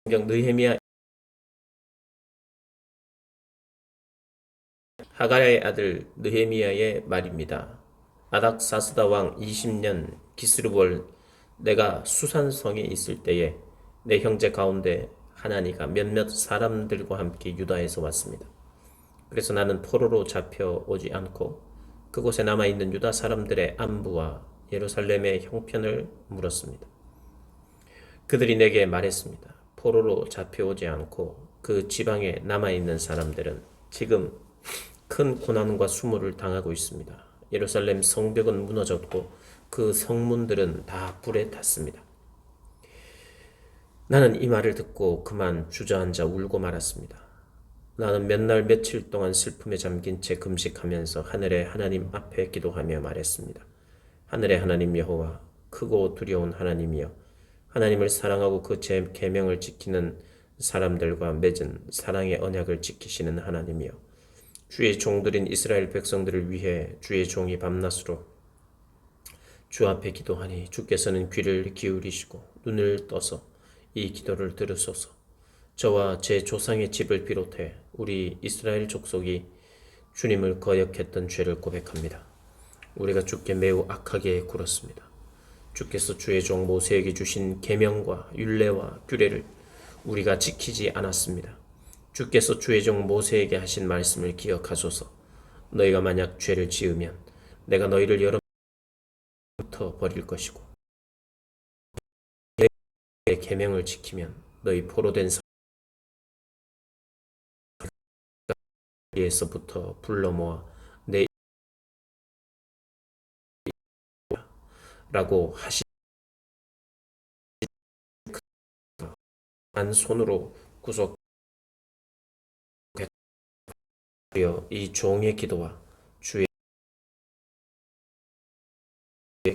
성경 느헤미야 하가야의 아들 느헤미야의 말입니다. 아닥사스다 왕 20년 기스르볼 내가 수산성에 있을 때에 내 형제 가운데 하나니가 몇몇 사람들과 함께 유다에서 왔습니다. 그래서 나는 포로로 잡혀오지 않고 그곳에 남아있는 유다 사람들의 안부와 예루살렘의 형편을 물었습니다. 그들이 내게 말했습니다. 포로로 잡혀오지 않고 그 지방에 남아있는 사람들은 지금 큰 고난과 수모를 당하고 있습니다. 예루살렘 성벽은 무너졌고 그 성문들은 다 불에 탔습니다. 나는 이 말을 듣고 그만 주저앉아 울고 말았습니다. 나는 몇 날 며칠 동안 슬픔에 잠긴 채 금식하면서 하늘의 하나님 앞에 기도하며 말했습니다. 하늘의 하나님 여호와, 크고 두려운 하나님이여, 하나님을 사랑하고 그 제 계명을 지키는 사람들과 맺은 사랑의 언약을 지키시는 하나님이여, 주의 종들인 이스라엘 백성들을 위해 주의 종이 밤낮으로 주 앞에 기도하니 주께서는 귀를 기울이시고 눈을 떠서 이 기도를 들으소서. 저와 제 조상의 집을 비롯해 우리 이스라엘 족속이 주님을 거역했던 죄를 고백합니다. 우리가 주께 매우 악하게 굴었습니다. 주께서 주의 종 모세에게 주신 계명과 율례와 규례를 우리가 지키지 않았습니다. 주께서 주의 종 모세에게 하신 말씀을 기억하소서. 너희가 만약 죄를 지으면 내가 너희를 여러부터 버릴 것이고 내 계명을 지키면 너희 포로된 사리에서부터 불러 모아 내 라고 하시한 손으로 구속하여 이 종의 기도와 주의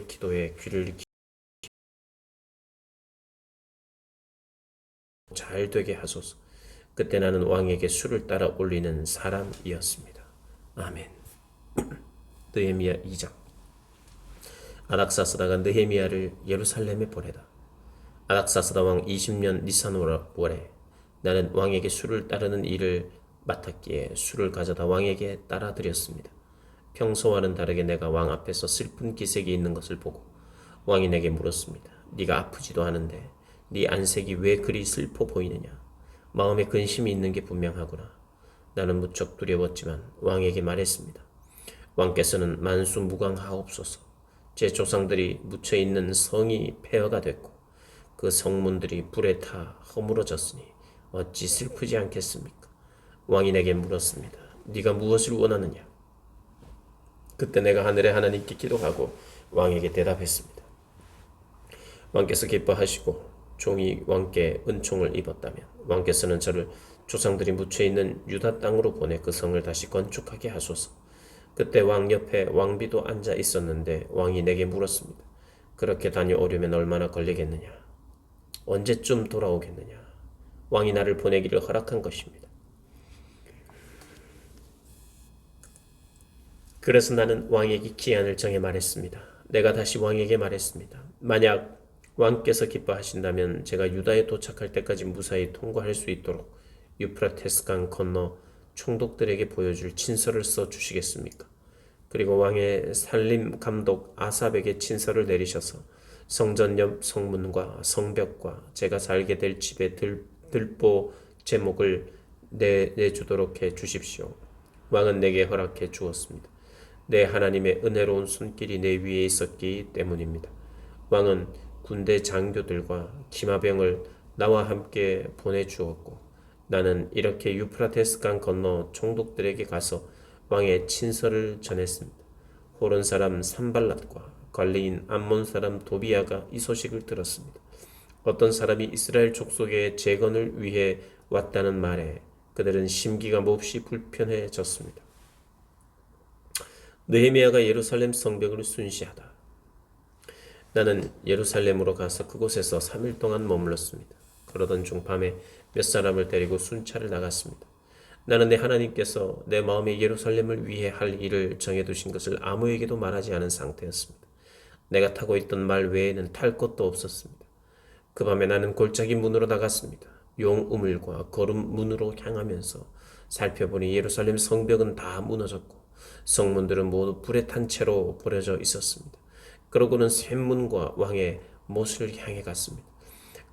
기도에 귀를 잘 되게 하소서. 그때 나는 왕에게 술을 따라 올리는 사람이었습니다. 아멘. 느헤미야 2장. 아닥사스다가 느헤미야를 예루살렘에 보내다. 아닥사스다 왕 20년 니산월에 나는 왕에게 술을 따르는 일을 맡았기에 술을 가져다 왕에게 따라 드렸습니다. 평소와는 다르게 내가 왕 앞에서 슬픈 기색이 있는 것을 보고 왕이 내게 물었습니다. 네가 아프지도 않은데 네 안색이 왜 그리 슬퍼 보이느냐? 마음에 근심이 있는 게 분명하구나. 나는 무척 두려웠지만 왕에게 말했습니다. 왕께서는 만수무강하옵소서. 제 조상들이 묻혀있는 성이 폐허가 됐고 그 성문들이 불에 타 허물어졌으니 어찌 슬프지 않겠습니까? 왕이 내게 물었습니다. 네가 무엇을 원하느냐? 그때 내가 하늘의 하나님께 기도하고 왕에게 대답했습니다. 왕께서 기뻐하시고 종이 왕께 은총을 입었다면 왕께서는 저를 조상들이 묻혀있는 유다 땅으로 보내 그 성을 다시 건축하게 하소서. 그때 왕 옆에 왕비도 앉아 있었는데 왕이 내게 물었습니다. 그렇게 다녀오려면 얼마나 걸리겠느냐? 언제쯤 돌아오겠느냐? 왕이 나를 보내기를 허락한 것입니다. 그래서 나는 왕에게 기한을 정해 말했습니다. 내가 다시 왕에게 말했습니다. 만약 왕께서 기뻐하신다면 제가 유다에 도착할 때까지 무사히 통과할 수 있도록 유프라테스 강 건너 총독들에게 보여줄 친서를 써 주시겠습니까? 그리고 왕의 살림 감독 아삽에게 친서를 내리셔서 성전 옆 성문과 성벽과 제가 살게 될 집의 들보 제목을 내주도록 해 주십시오. 왕은 내게 허락해 주었습니다. 내 하나님의 은혜로운 손길이 내 위에 있었기 때문입니다. 왕은 군대 장교들과 기마병을 나와 함께 보내주었고 나는 이렇게 유프라테스 강 건너 총독들에게 가서 왕의 친서를 전했습니다. 호론 사람 산발랏과 관리인 암몬 사람 도비아가 이 소식을 들었습니다. 어떤 사람이 이스라엘 족속의 재건을 위해 왔다는 말에 그들은 심기가 몹시 불편해졌습니다. 느헤미야가 예루살렘 성벽을 순시하다. 나는 예루살렘으로 가서 그곳에서 3일 동안 머물렀습니다. 그러던 중 밤에 몇 사람을 데리고 순찰을 나갔습니다. 나는 내 하나님께서 내 마음에 예루살렘을 위해 할 일을 정해두신 것을 아무에게도 말하지 않은 상태였습니다. 내가 타고 있던 말 외에는 탈 것도 없었습니다. 그 밤에 나는 골짜기 문으로 나갔습니다. 용 우물과 거름 문으로 향하면서 살펴보니 예루살렘 성벽은 다 무너졌고 성문들은 모두 불에 탄 채로 버려져 있었습니다. 그러고는 샘문과 왕의 못을 향해 갔습니다.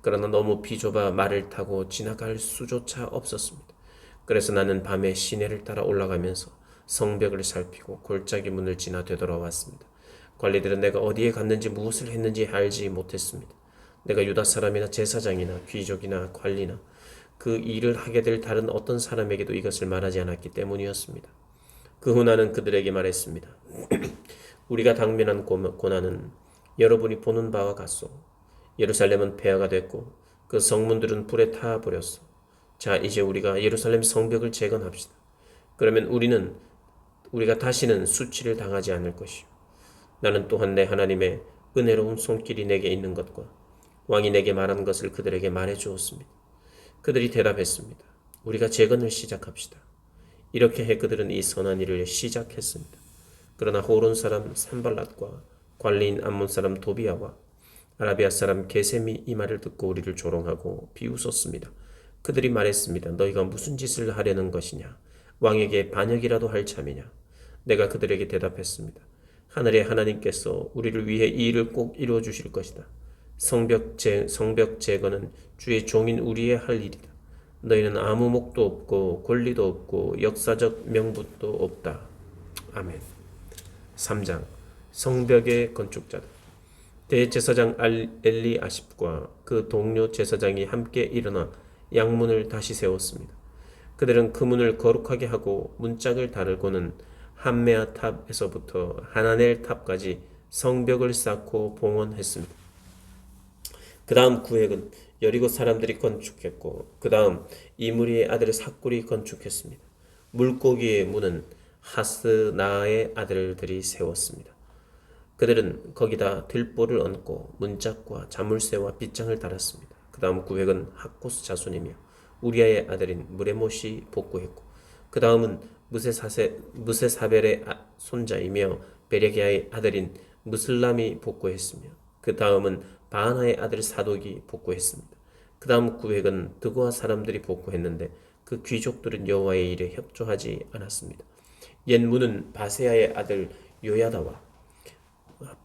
그러나 너무 비좁아 말을 타고 지나갈 수조차 없었습니다. 그래서 나는 밤에 시내를 따라 올라가면서 성벽을 살피고 골짜기 문을 지나 되돌아왔습니다. 관리들은 내가 어디에 갔는지 무엇을 했는지 알지 못했습니다. 내가 유다 사람이나 제사장이나 귀족이나 관리나 그 일을 하게 될 다른 어떤 사람에게도 이것을 말하지 않았기 때문이었습니다. 그 후 나는 그들에게 말했습니다. 우리가 당면한 고난은 여러분이 보는 바와 같소. 예루살렘은 폐허가 됐고 그 성문들은 불에 타버렸소. 자, 이제 우리가 예루살렘 성벽을 재건합시다. 그러면 우리가 다시는 수치를 당하지 않을 것이요. 나는 또한 내 하나님의 은혜로운 손길이 내게 있는 것과 왕이 내게 말한 것을 그들에게 말해 주었습니다. 그들이 대답했습니다. 우리가 재건을 시작합시다. 이렇게 해 그들은 이 선한 일을 시작했습니다. 그러나 호론 사람 산발랏과 관리인 암몬 사람 도비아와 아라비아 사람 게셈이 이 말을 듣고 우리를 조롱하고 비웃었습니다. 그들이 말했습니다. 너희가 무슨 짓을 하려는 것이냐? 왕에게 반역이라도 할 참이냐? 내가 그들에게 대답했습니다. 하늘의 하나님께서 우리를 위해 이 일을 꼭 이루어 주실 것이다. 성벽 재건은 주의 종인 우리의 할 일이다. 너희는 아무 목도 없고 권리도 없고 역사적 명분도 없다. 아멘. 3장 성벽의 건축자들. 대제사장 엘리아십과 그 동료 제사장이 함께 일어나 양문을 다시 세웠습니다. 그들은 그 문을 거룩하게 하고 문짝을 달고는 함메아 탑에서부터 하나넬 탑까지 성벽을 쌓고 봉헌했습니다. 그 다음 구획은 여리고 사람들이 건축했고 그 다음 이므리의 아들 삭굴이 건축했습니다. 물고기의 문은 하스나의 아들들이 세웠습니다. 그들은 거기다 들보를 얹고 문짝과 자물쇠와 빗장을 달았습니다. 그 다음 구획은 학고스 자손이며 우리아의 아들인 무레못이 복구했고 그 다음은 무세사벨의 손자이며 베레기아의 아들인 무슬람이 복구했으며 그 다음은 바하나의 아들 사독이 복구했습니다. 그 다음 구획은 드고아 사람들이 복구했는데 그 귀족들은 여호와의 일에 협조하지 않았습니다. 옛 문은 바세아의 아들 요야다와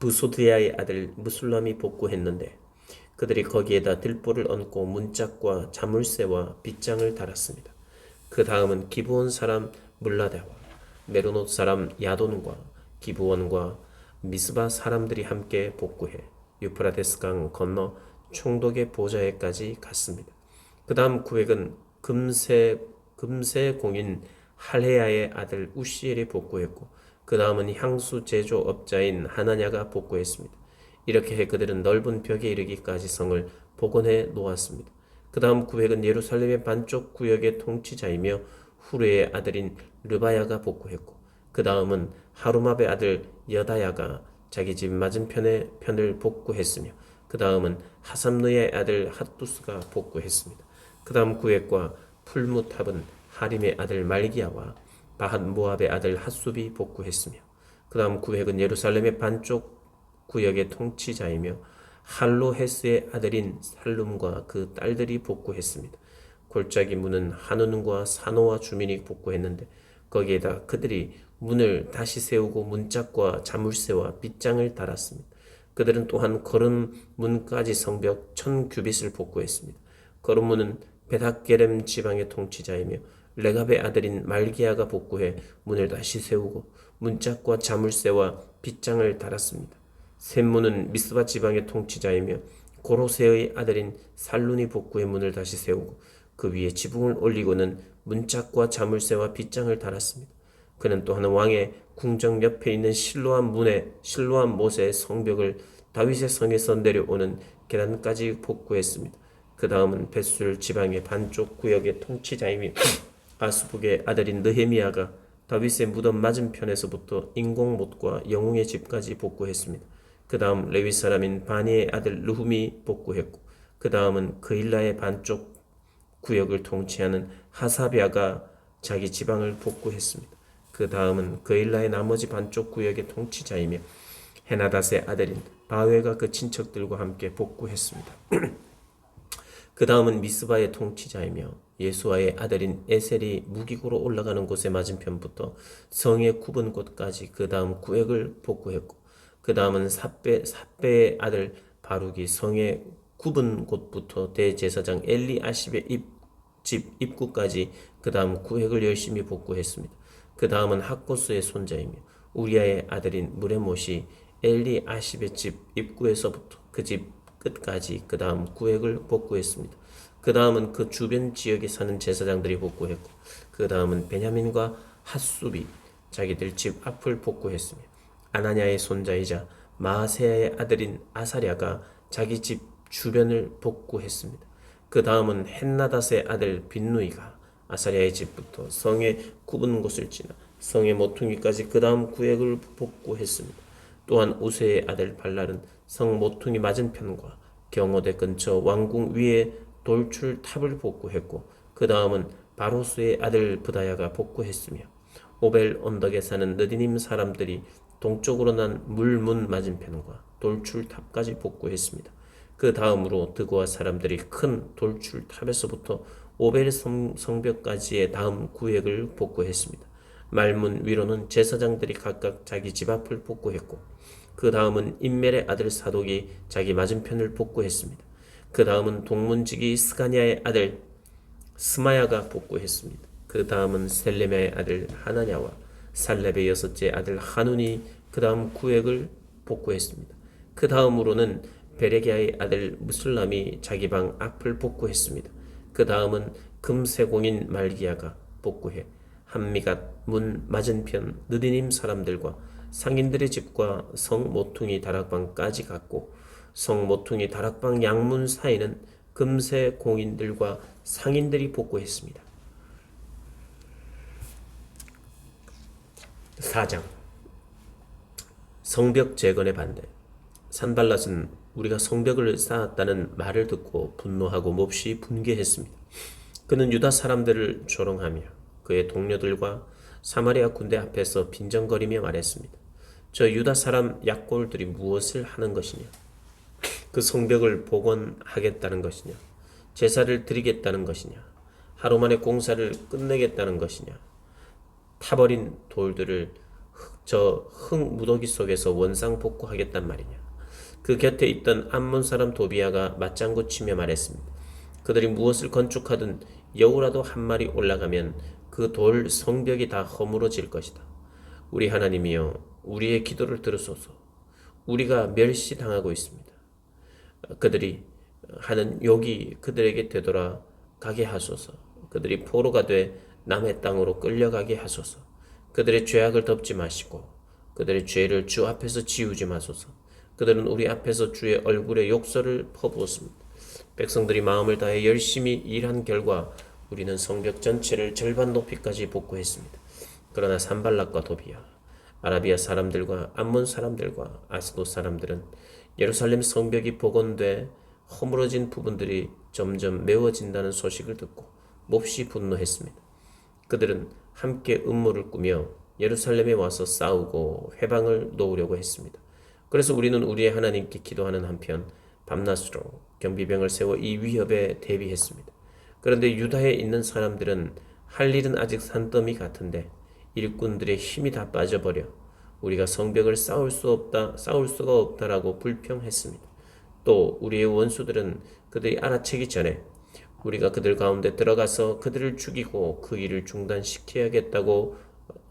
부소드야의 아들 무술람이 복구했는데 그들이 거기에다 들보를 얹고 문짝과 자물쇠와 빗장을 달았습니다. 그 다음은 기브온 사람 물라다와 메로노트 사람 야돈과 기브온과 미스바 사람들이 함께 복구해 유프라데스강 건너 총독의 보좌에까지 갔습니다. 그 다음 구획은 금세 공인 할헤야의 아들 우시엘이 복구했고 그 다음은 향수 제조업자인 하나냐가 복구했습니다. 이렇게 해 그들은 넓은 벽에 이르기까지 성을 복원해 놓았습니다. 그 다음 구획은 예루살렘의 반쪽 구역의 통치자이며 후르의 아들인 르바야가 복구했고 그 다음은 하루마베 아들 여다야가 자기 집 맞은편의 편을 복구했으며 그 다음은 하삼느의 아들 핫두스가 복구했습니다. 그 다음 구획과 풀무탑은 하림의 아들 말기야와 바핫 모압의 아들 핫숲이 복구했으며 그 다음 구획은 예루살렘의 반쪽 구역의 통치자이며 할로헤스의 아들인 살룸과 그 딸들이 복구했습니다. 골짜기 문은 한운과 사노와 주민이 복구했는데 거기에다 그들이 문을 다시 세우고 문짝과 자물쇠와 빗장을 달았습니다. 그들은 또한 거름문까지 성벽 1000규빗을 복구했습니다. 거름문은 베닥게렘 지방의 통치자이며 레갑의 아들인 말기야가 복구해 문을 다시 세우고 문짝과 자물쇠와 빗장을 달았습니다. 샘문은 미스바 지방의 통치자이며 고로세의 아들인 살룬이 복구해 문을 다시 세우고 그 위에 지붕을 올리고는 문짝과 자물쇠와 빗장을 달았습니다. 그는 또한 왕의 궁정 옆에 있는 실로암 못의 성벽을 다윗의 성에서 내려오는 계단까지 복구했습니다. 그 다음은 벳술 지방의 반쪽 구역의 통치자이며 아스북의 아들인 느헤미야가 다윗의 무덤 맞은편에서부터 인공못과 영웅의 집까지 복구했습니다. 그 다음 레위 사람인 바니의 아들 르훔이 복구했고 그 다음은 그일라의 반쪽 구역을 통치하는 하사비아가 자기 지방을 복구했습니다. 그 다음은 그일라의 나머지 반쪽 구역의 통치자이며 헤나닷의 아들인 바웨가 그 친척들과 함께 복구했습니다. 그 다음은 미스바의 통치자이며 예수와의 아들인 에셀이 무기고로 올라가는 곳의 맞은편부터 성의 굽은 곳까지 그 다음 구획을 복구했고, 그 다음은 삽배의 아들 바룩이 성의 굽은 곳부터 대제사장 엘리아십의 집 입구까지 그 다음 구획을 열심히 복구했습니다. 그 다음은 학고스의 손자이며 우리아의 아들인 무레못이 엘리아십의 집 입구에서부터 그 집 끝까지 그 다음 구획을 복구했습니다. 그 다음은 그 주변 지역에 사는 제사장들이 복구했고, 그 다음은 베냐민과 핫수비 자기들 집 앞을 복구했으며, 아나냐의 손자이자 마아세야의 아들인 아사랴가 자기 집 주변을 복구했습니다. 그 다음은 헨나닷의 아들 빈누이가 아사랴의 집부터 성의 굽은 곳을 지나 성의 모퉁이까지 그 다음 구획을 복구했습니다. 또한 우세의 아들 발랄은 성 모퉁이 맞은편과 경호대 근처 왕궁 위에 돌출탑을 복구했고, 그 다음은 바로스의 아들 부다야가 복구했으며, 오벨 언덕에 사는 느디님 사람들이 동쪽으로 난 물문 맞은편과 돌출탑까지 복구했습니다. 그 다음으로 드고아 사람들이 큰 돌출탑에서부터 오벨 성벽까지의 다음 구획을 복구했습니다. 말문 위로는 제사장들이 각각 자기 집 앞을 복구했고, 그 다음은 임멜의 아들 사독이 자기 맞은편을 복구했습니다. 그 다음은 동문지기 스가냐의 아들 스마야가 복구했습니다. 그 다음은 셀레미아의 아들 하나냐와 살렙의 여섯째 아들 하눈이 그 다음 구획을 복구했습니다. 그 다음으로는 베레기야의 아들 무슬람이 자기 방 앞을 복구했습니다. 그 다음은 금세공인 말기야가 복구해 한미갓 문 맞은편 느디님 사람들과 상인들의 집과 성 모퉁이 다락방까지 갔고, 성 모퉁이 다락방 양문 사이는 금세 공인들과 상인들이 복구했습니다. 4장 성벽 재건의 반대. 산발랏은 우리가 성벽을 쌓았다는 말을 듣고 분노하고 몹시 분개했습니다. 그는 유다 사람들을 조롱하며 그의 동료들과 사마리아 군대 앞에서 빈정거리며 말했습니다. 저 유다 사람 약골들이 무엇을 하는 것이냐? 그 성벽을 복원하겠다는 것이냐? 제사를 드리겠다는 것이냐? 하루 만에 공사를 끝내겠다는 것이냐? 타버린 돌들을 저 흙 무더기 속에서 원상 복구하겠단 말이냐? 그 곁에 있던 암몬 사람 도비아가 맞장구 치며 말했습니다. 그들이 무엇을 건축하든 여우라도 한 마리 올라가면 그 돌 성벽이 다 허물어질 것이다. 우리 하나님이여, 우리의 기도를 들으소서. 우리가 멸시당하고 있습니다. 그들이 하는 욕이 그들에게 되돌아 가게 하소서. 그들이 포로가 돼 남의 땅으로 끌려가게 하소서. 그들의 죄악을 덮지 마시고 그들의 죄를 주 앞에서 지우지 마소서. 그들은 우리 앞에서 주의 얼굴에 욕설을 퍼부었습니다. 백성들이 마음을 다해 열심히 일한 결과 우리는 성벽 전체를 절반 높이까지 복구했습니다. 그러나 산발락과 도비야, 아라비아 사람들과 암몬 사람들과 아스돗 사람들은 예루살렘 성벽이 복원돼 허물어진 부분들이 점점 메워진다는 소식을 듣고 몹시 분노했습니다. 그들은 함께 음모를 꾸며 예루살렘에 와서 싸우고 회방을 놓으려고 했습니다. 그래서 우리는 우리의 하나님께 기도하는 한편 밤낮으로 경비병을 세워 이 위협에 대비했습니다. 그런데 유다에 있는 사람들은 할 일은 아직 산더미 같은데 일꾼들의 힘이 다 빠져버려 우리가 성벽을 쌓을 수가 없다라고 불평했습니다. 또 우리의 원수들은 그들이 알아채기 전에 우리가 그들 가운데 들어가서 그들을 죽이고 그 일을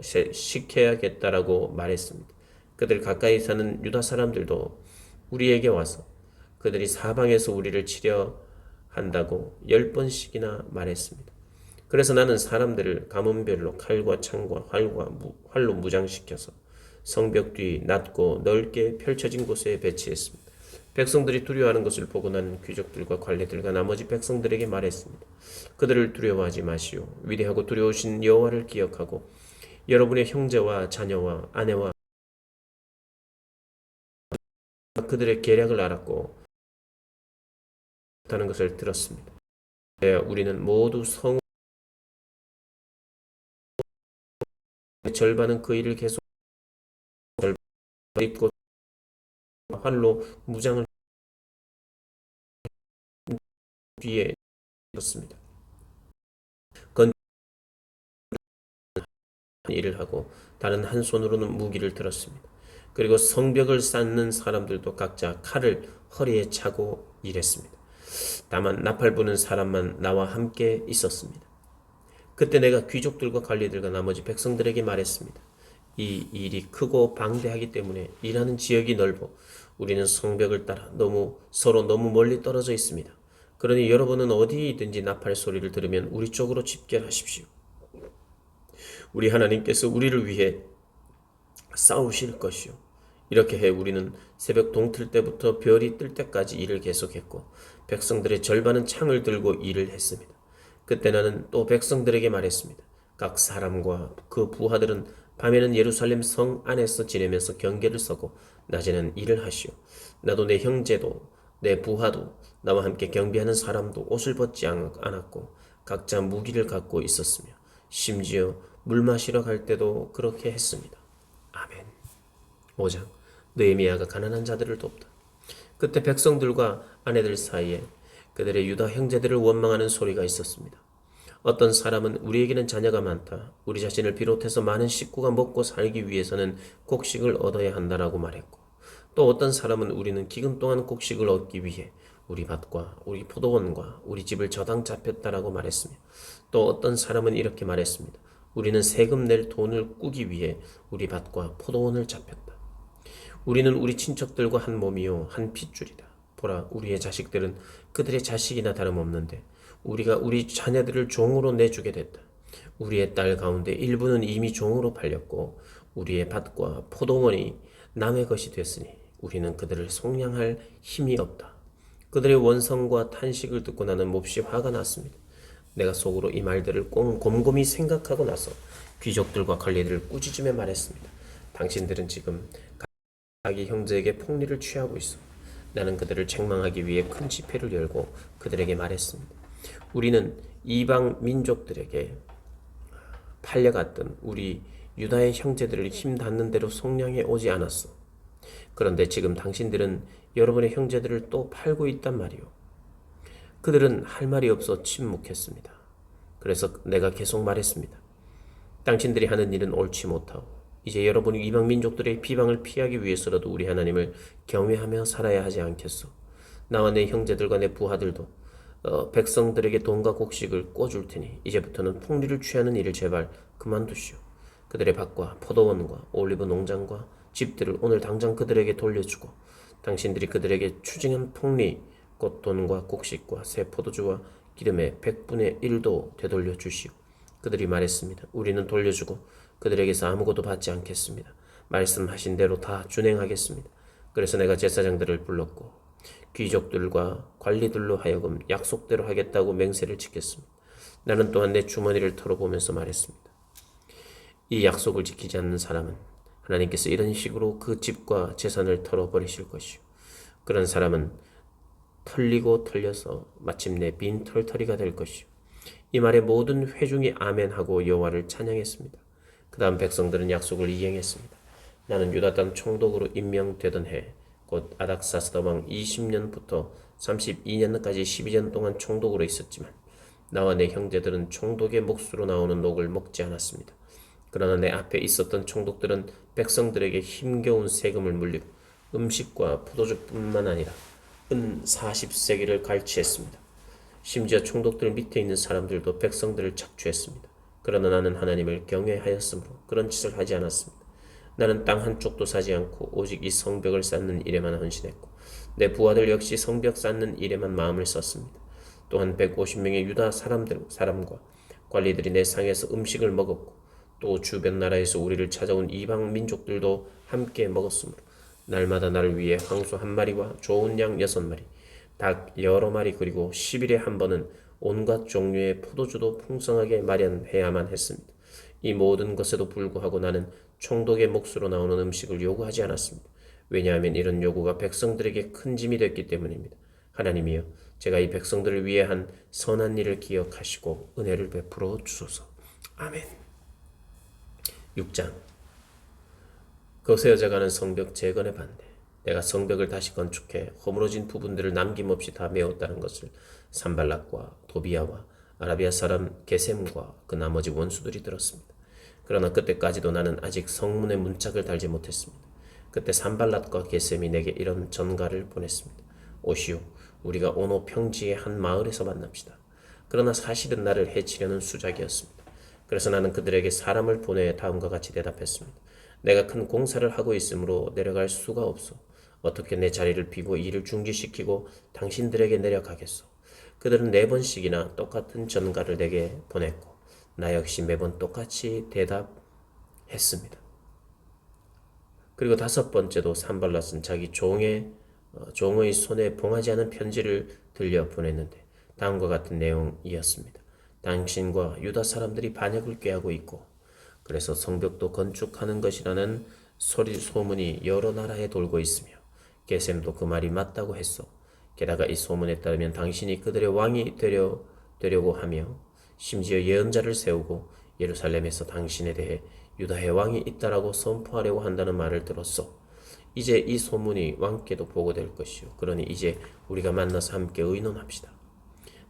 시켜야겠다라고 말했습니다. 그들 가까이 사는 유다 사람들도 우리에게 와서 그들이 사방에서 우리를 치려 한다고 10번씩이나 말했습니다. 그래서 나는 사람들을 가문별로 칼과 창과 활로 무장시켜서 성벽 뒤 낮고 넓게 펼쳐진 곳에 배치했습니다. 백성들이 두려워하는 것을 보고 나는 귀족들과 관리들과 나머지 백성들에게 말했습니다. 그들을 두려워하지 마시오. 위대하고 두려우신 여호와를 기억하고 여러분의 형제와 자녀와 아내와 그들의 계략을 알았고 하는 것을 들었습니다. 우리는 모두 성의 절반은 그 일을 계속 절반 입고 활로 무장을 뒤에 있었습니다. 건 일을 하고 다른 한 손으로는 무기를 들었습니다. 그리고 성벽을 쌓는 사람들도 각자 칼을 허리에 차고 일했습니다. 다만 나팔 부는 사람만 나와 함께 있었습니다. 그때 내가 귀족들과 관리들과 나머지 백성들에게 말했습니다. 이 일이 크고 방대하기 때문에 일하는 지역이 넓어 우리는 성벽을 따라 서로 너무 멀리 떨어져 있습니다. 그러니 여러분은 어디에 있든지 나팔 소리를 들으면 우리 쪽으로 집결하십시오. 우리 하나님께서 우리를 위해 싸우실 것이요. 이렇게 해 우리는 새벽 동틀 때부터 별이 뜰 때까지 일을 계속했고 백성들의 절반은 창을 들고 일을 했습니다. 그때 나는 또 백성들에게 말했습니다. 각 사람과 그 부하들은 밤에는 예루살렘 성 안에서 지내면서 경계를 서고 낮에는 일을 하시오. 나도 내 형제도 내 부하도 나와 함께 경비하는 사람도 옷을 벗지 않았고 각자 무기를 갖고 있었으며 심지어 물 마시러 갈 때도 그렇게 했습니다. 아멘. 5장 느헤미야가 가난한 자들을 돕다. 그때 백성들과 아내들 사이에 그들의 유다 형제들을 원망하는 소리가 있었습니다. 어떤 사람은 우리에게는 자녀가 많다. 우리 자신을 비롯해서 많은 식구가 먹고 살기 위해서는 곡식을 얻어야 한다라고 말했고 또 어떤 사람은 우리는 기근 동안 곡식을 얻기 위해 우리 밭과 우리 포도원과 우리 집을 저당 잡혔다라고 말했으며 또 어떤 사람은 이렇게 말했습니다. 우리는 세금 낼 돈을 꾸기 위해 우리 밭과 포도원을 잡혔다. 우리는 우리 친척들과 한 몸이요 한 핏줄이다. 보라, 우리의 자식들은 그들의 자식이나 다름없는데 우리가 우리 자녀들을 종으로 내주게 됐다. 우리의 딸 가운데 일부는 이미 종으로 팔렸고 우리의 밭과 포도원이 남의 것이 됐으니 우리는 그들을 속량할 힘이 없다. 그들의 원성과 탄식을 듣고 나는 몹시 화가 났습니다. 내가 속으로 이 말들을 곰곰이 생각하고 나서 귀족들과 관리들을 꾸짖으며 말했습니다. 당신들은 지금 자기 형제에게 폭리를 취하고 있어. 나는 그들을 책망하기 위해 큰 집회를 열고 그들에게 말했습니다. 우리는 이방 민족들에게 팔려갔던 우리 유다의 형제들을 힘 닿는 대로 속량해 오지 않았어. 그런데 지금 당신들은 여러분의 형제들을 또 팔고 있단 말이오. 그들은 할 말이 없어 침묵했습니다. 그래서 내가 계속 말했습니다. 당신들이 하는 일은 옳지 못하오. 이제 여러분이 이방 민족들의 비방을 피하기 위해서라도 우리 하나님을 경외하며 살아야 하지 않겠소. 나와 내 형제들과 내 부하들도 백성들에게 돈과 곡식을 꿔줄 테니 이제부터는 풍리를 취하는 일을 제발 그만두시오. 그들의 밭과 포도원과 올리브 농장과 집들을 오늘 당장 그들에게 돌려주고 당신들이 그들에게 추징한 풍리 곧 돈과 곡식과 새 포도주와 기름의 100분의 1도 되돌려 주시오. 그들이 말했습니다. 우리는 돌려주고 그들에게서 아무것도 받지 않겠습니다. 말씀하신 대로 다 준행하겠습니다. 그래서 내가 제사장들을 불렀고 귀족들과 관리들로 하여금 약속대로 하겠다고 맹세를 지켰습니다. 나는 또한 내 주머니를 털어보면서 말했습니다. 이 약속을 지키지 않는 사람은 하나님께서 이런 식으로 그 집과 재산을 털어버리실 것이요. 그런 사람은 털리고 털려서 마침내 빈 털터리가 될 것이요. 이 말에 모든 회중이 아멘하고 여호와를 찬양했습니다. 그 다음 백성들은 약속을 이행했습니다. 나는 유다 땅 총독으로 임명되던 해 곧 아닥사스다 왕 20년부터 32년까지 12년 동안 총독으로 있었지만 나와 내 형제들은 총독의 몫으로 나오는 녹을 먹지 않았습니다. 그러나 내 앞에 있었던 총독들은 백성들에게 힘겨운 세금을 물리고 음식과 포도주뿐만 아니라 은 40세기를 갈취했습니다. 심지어 총독들 밑에 있는 사람들도 백성들을 착취했습니다. 그러나 나는 하나님을 경외하였으므로 그런 짓을 하지 않았습니다. 나는 땅 한쪽도 사지 않고 오직 이 성벽을 쌓는 일에만 헌신했고 내 부하들 역시 성벽 쌓는 일에만 마음을 썼습니다. 또한 150명의 유다 사람과 관리들이 내 상에서 음식을 먹었고 또 주변 나라에서 우리를 찾아온 이방 민족들도 함께 먹었으므로 날마다 나를 위해 황소 1마리와 좋은 양 6마리, 닭 여러 마리 그리고 10일에 한 번은 온갖 종류의 포도주도 풍성하게 마련해야만 했습니다. 이 모든 것에도 불구하고 나는 총독의 몫으로 나오는 음식을 요구하지 않았습니다. 왜냐하면 이런 요구가 백성들에게 큰 짐이 됐기 때문입니다. 하나님이여, 제가 이 백성들을 위해 한 선한 일을 기억하시고 은혜를 베풀어 주소서. 아멘. 6장 거세어져가는 성벽 재건의 반대. 내가 성벽을 다시 건축해 허물어진 부분들을 남김없이 다 메웠다는 것을 산발락과 도비야와 아라비아 사람 게셈과 그 나머지 원수들이 들었습니다. 그러나 그때까지도 나는 아직 성문에 문짝을 달지 못했습니다. 그때 산발락과 게셈이 내게 이런 전가를 보냈습니다. 오시오, 우리가 오노 평지의 한 마을에서 만납시다. 그러나 사실은 나를 해치려는 수작이었습니다. 그래서 나는 그들에게 사람을 보내 다음과 같이 대답했습니다. 내가 큰 공사를 하고 있으므로 내려갈 수가 없소. 어떻게 내 자리를 비고 일을 중지시키고 당신들에게 내려가겠소. 그들은 4번씩이나 똑같은 전가를 내게 보냈고 나 역시 매번 똑같이 대답했습니다. 그리고 5번째도 산발랏은 자기 종의 손에 봉하지 않은 편지를 들려 보냈는데 다음과 같은 내용이었습니다. 당신과 유다 사람들이 반역을 꾀하고 있고 그래서 성벽도 건축하는 것이라는 소문이 여러 나라에 돌고 있으며 게셈도 그 말이 맞다고 했소. 게다가 이 소문에 따르면 당신이 그들의 왕이 되려고 하며 심지어 예언자를 세우고 예루살렘에서 당신에 대해 유다의 왕이 있다라고 선포하려고 한다는 말을 들었소. 이제 이 소문이 왕께도 보고될 것이요. 그러니 이제 우리가 만나서 함께 의논합시다.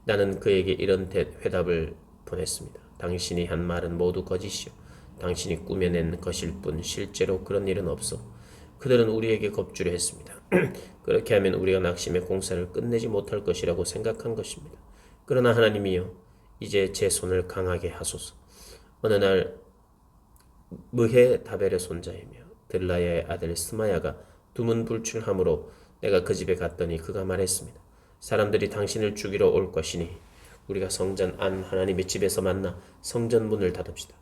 나는 그에게 이런 회답을 보냈습니다. 당신이 한 말은 모두 거짓이요. 당신이 꾸며낸 것일 뿐 실제로 그런 일은 없어. 그들은 우리에게 겁주려 했습니다. 그렇게 하면 우리가 낙심의 공사를 끝내지 못할 것이라고 생각한 것입니다. 그러나 하나님이여, 이제 제 손을 강하게 하소서. 어느 날 무헤 다벨의 손자이며 들라야의 아들 스마야가 두문불출함으로 내가 그 집에 갔더니 그가 말했습니다. 사람들이 당신을 죽이러 올 것이니 우리가 성전 안 하나님의 집에서 만나 성전 문을 닫읍시다.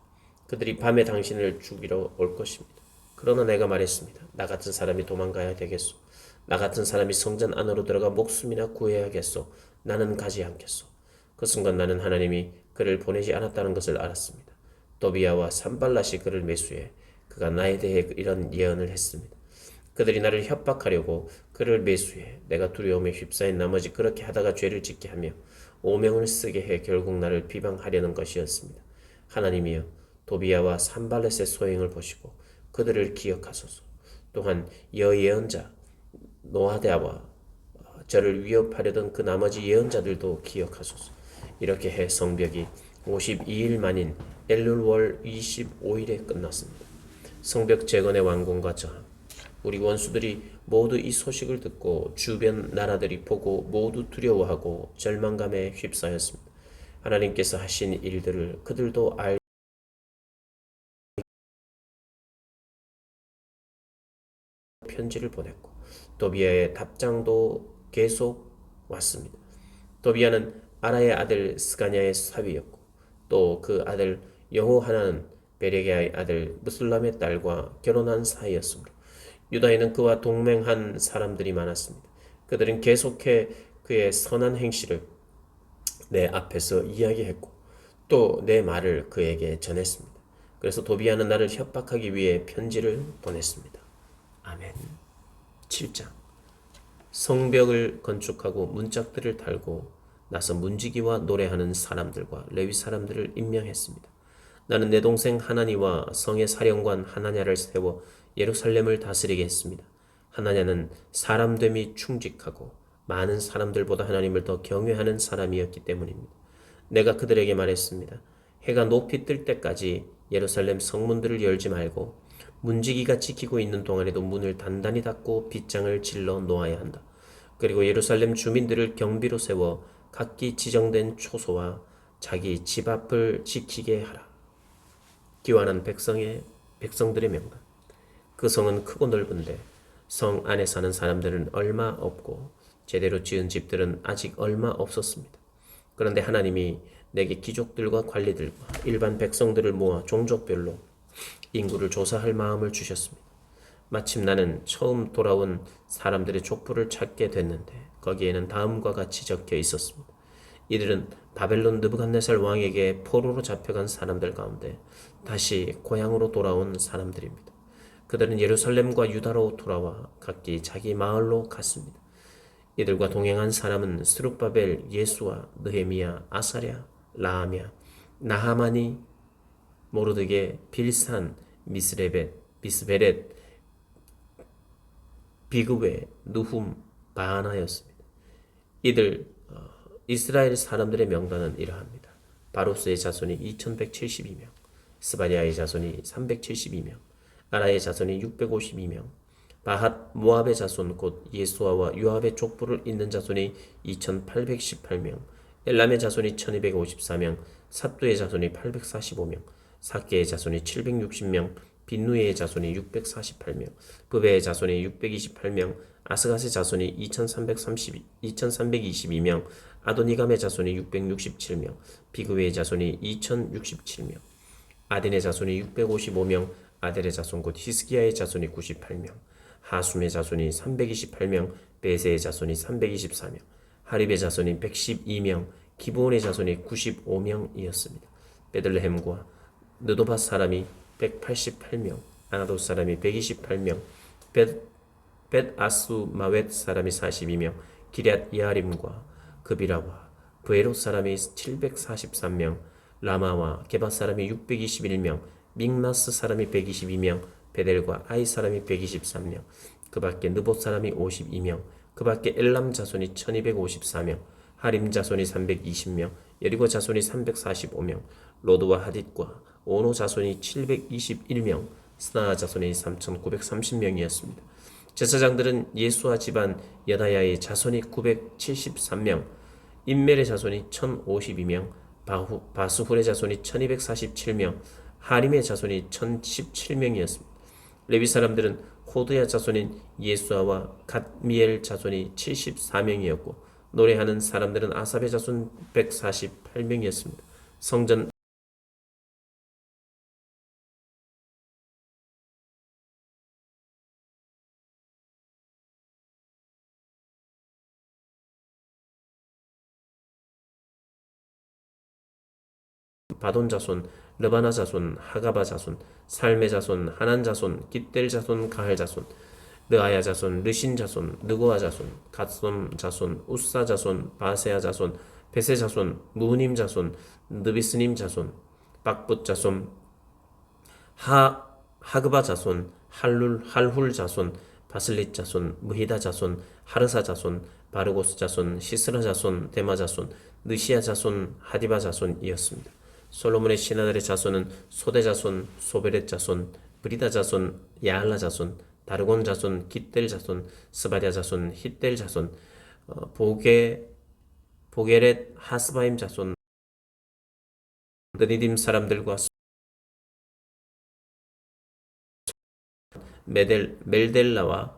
그들이 밤에 당신을 죽이러 올 것입니다. 그러나 내가 말했습니다. 나 같은 사람이 도망가야 되겠소. 나 같은 사람이 성전 안으로 들어가 목숨이나 구해야겠소. 나는 가지 않겠소. 그 순간 나는 하나님이 그를 보내지 않았다는 것을 알았습니다. 도비야와 산발랏이 그를 매수해 그가 나에 대해 이런 예언을 했습니다. 그들이 나를 협박하려고 그를 매수해 내가 두려움에 휩싸인 나머지 그렇게 하다가 죄를 짓게 하며 오명을 쓰게 해 결국 나를 비방하려는 것이었습니다. 하나님이여, 도비야와 산발렛의 소행을 보시고 그들을 기억하소서. 또한 여예언자 노아데아와 저를 위협하려던 그 나머지 예언자들도 기억하소서. 이렇게 해 성벽이 52일 만인 엘룰월 25일에 끝났습니다. 성벽 재건의 완공과 저항. 우리 원수들이 모두 이 소식을 듣고 주변 나라들이 보고 모두 두려워하고 절망감에 휩싸였습니다. 하나님께서 하신 일들을 그들도 알 편지를 보냈고 도비야의 답장도 계속 왔습니다. 도비야는 아라의 아들 스가냐의 사위였고 또 그 아들 여호하나는 베레게의 아들 무슬람의 딸과 결혼한 사이였으므로 유다에는 그와 동맹한 사람들이 많았습니다. 그들은 계속해 그의 선한 행실을 내 앞에서 이야기했고 또 내 말을 그에게 전했습니다. 그래서 도비야는 나를 협박하기 위해 편지를 보냈습니다. 아멘. 7장. 성벽을 건축하고 문짝들을 달고 나서 문지기와 노래하는 사람들과 레위 사람들을 임명했습니다. 나는 내 동생 하나니와 성의 사령관 하나냐를 세워 예루살렘을 다스리게 했습니다. 하나냐는 사람됨이 충직하고 많은 사람들보다 하나님을 더 경외하는 사람이었기 때문입니다. 내가 그들에게 말했습니다. 해가 높이 뜰 때까지 예루살렘 성문들을 열지 말고 문지기가 지키고 있는 동안에도 문을 단단히 닫고 빗장을 질러 놓아야 한다. 그리고 예루살렘 주민들을 경비로 세워 각기 지정된 초소와 자기 집 앞을 지키게 하라. 기완한 백성들의 명단. 그 성은 크고 넓은데 성 안에 사는 사람들은 얼마 없고 제대로 지은 집들은 아직 얼마 없었습니다. 그런데 하나님이 내게 귀족들과 관리들과 일반 백성들을 모아 종족별로 인구를 조사할 마음을 주셨습니다. 마침 나는 처음 돌아온 사람들의 족보를 찾게 됐는데 거기에는 다음과 같이 적혀 있었습니다. 이들은 바벨론 느부갓네살 왕에게 포로로 잡혀간 사람들 가운데 다시 고향으로 돌아온 사람들입니다. 그들은 예루살렘과 유다로 돌아와 각기 자기 마을로 갔습니다. 이들과 동행한 사람은 스룹바벨, 예수와 느헤미야, 아사랴, 라하냐, 나하마니, 모르드게, 빌산, 미스베렛, 비그웨, 누훔, 바하나였습니다. 이들 이스라엘 사람들의 명단은 이러합니다. 바로스의 자손이 2172명, 스바냐의 자손이 372명, 아라의 자손이 652명, 바핫 모압의 자손 곧 예수아와 요압의 족보를 잇는 자손이 2818명, 엘람의 자손이 1254명, 삿두의 자손이 845명, 사케의 자손이 760명, 빈누이의 자손이 648명, 부베의 자손이 628명, 아스갓의 자손이 2322명, 아도니감의 자손이 667명, 비그웨의 자손이 2067명, 아딘의 자손이 655명, 아델의 자손 곧 히스기야의 자손이 98명, 하숨의 자손이 328명, 베세의 자손이 324명, 하립의 자손이 112명, 기브온의 자손이 95명이었습니다. 베들레헴과 느도밭 사람이 188명, 아나도 사람이 128명, 벳아수 마웻 사람이 42명, 기럇 야림과 그비라와 브에롯 사람이 743명, 라마와 게바 사람이 621명, 믹마스 사람이 122명, 베델과 아이 사람이 123명, 그 밖에 느봇 사람이 52명, 그 밖에 엘람 자손이 1254명, 하림 자손이 320명, 여리고 자손이 345명, 로드와 하딧과 오노 자손이 721명, 스나 자손이 3930명이었습니다. 제사장들은 예수아 집안 여다야의 자손이 973명, 인멜의 자손이 1052명, 바스훌의 자손이 1247명, 하림의 자손이 1017명이었습니다. 레위 사람들은 호드야 자손인 예수아와 갓미엘 자손이 74명이었고 노래하는 사람들은 아삽의 자손 148명이었습니다. 성전 바돈 자손, 르바나 자손, 하가바 자손, 살메 자손, 하난 자손, 깃델 자손, 가할 자손, 르아야 자손, 르신 자손, 느고아 자손, 갓솜 자손, 우사 자손, 바세아 자손, 베세 자손, 무님 자손, 느비스님 자손, 박붓 자손, 하그바 자손, 할훌 자손, 바슬릿 자손, 무히다 자손, 하르사 자손, 바르고스 자손, 시스라 자손, 데마 자손, 느시아 자손, 하디바 자손이었습니다. 솔로몬의 신하들의 자손은 소대 자손, 소베렛 자손, 브리다 자손, 야알라 자손, 다르곤 자손, 깃델 자손, 스바랴 자손, 힛델 자손, 보게렛 하스바임 자손, 느디딤 사람들과 멜델라와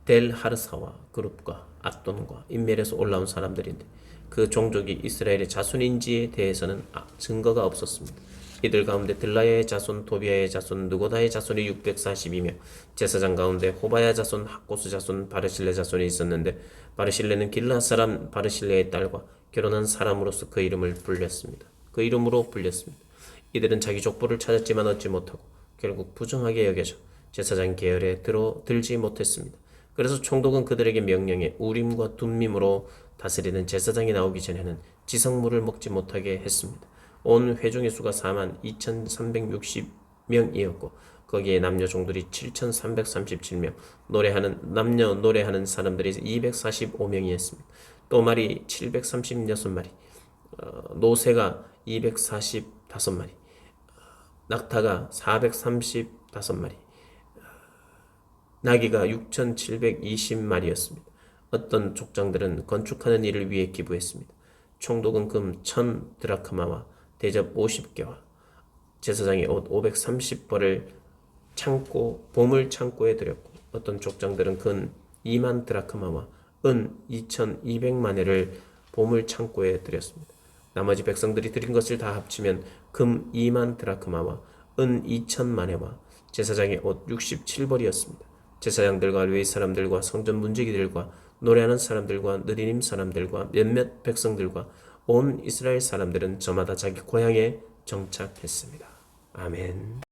델하르사와 그룹과 압돈과 인멜에서 올라온 사람들인데 그 종족이 이스라엘의 자손인지에 대해서는 증거가 없었습니다. 이들 가운데 들라야의 자손, 도비아의 자손, 느고다의 자손이 642명, 제사장 가운데 호바야 자손, 학고스 자손, 바르실레 자손이 있었는데 바르실레는 길라 사람 바르실레의 딸과 결혼한 사람으로서 그 이름으로 불렸습니다. 이들은 자기 족보를 찾았지만 얻지 못하고 결국 부정하게 여겨져 제사장 계열에 들지 못했습니다. 그래서 총독은 그들에게 명령해 우림과 둠밈으로 다스리는 제사장이 나오기 전에는 지성물을 먹지 못하게 했습니다. 온 회중의 수가 42,360명이었고 거기에 남녀 종들이 7,337명, 남녀 노래하는 사람들이 245명이었습니다. 또말이 736마리, 노새가 245마리, 낙타가 435마리, 나귀가 6,720마리였습니다. 어떤 족장들은 건축하는 일을 위해 기부했습니다. 총독은 금 1,000드라크마와 대접 50개와 제사장의 옷 530벌을 보물 창고에 드렸고 어떤 족장들은 금 2만 드라크마와 은 2,200만회를 보물 창고에 드렸습니다. 나머지 백성들이 드린 것을 다 합치면 금 2만 드라크마와 은 2,000만회와 제사장의 옷 67벌이었습니다. 제사장들과 레위 사람들과 성전 문지기들과 노래하는 사람들과 느디님 사람들과 몇몇 백성들과 온 이스라엘 사람들은 저마다 자기 고향에 정착했습니다. 아멘.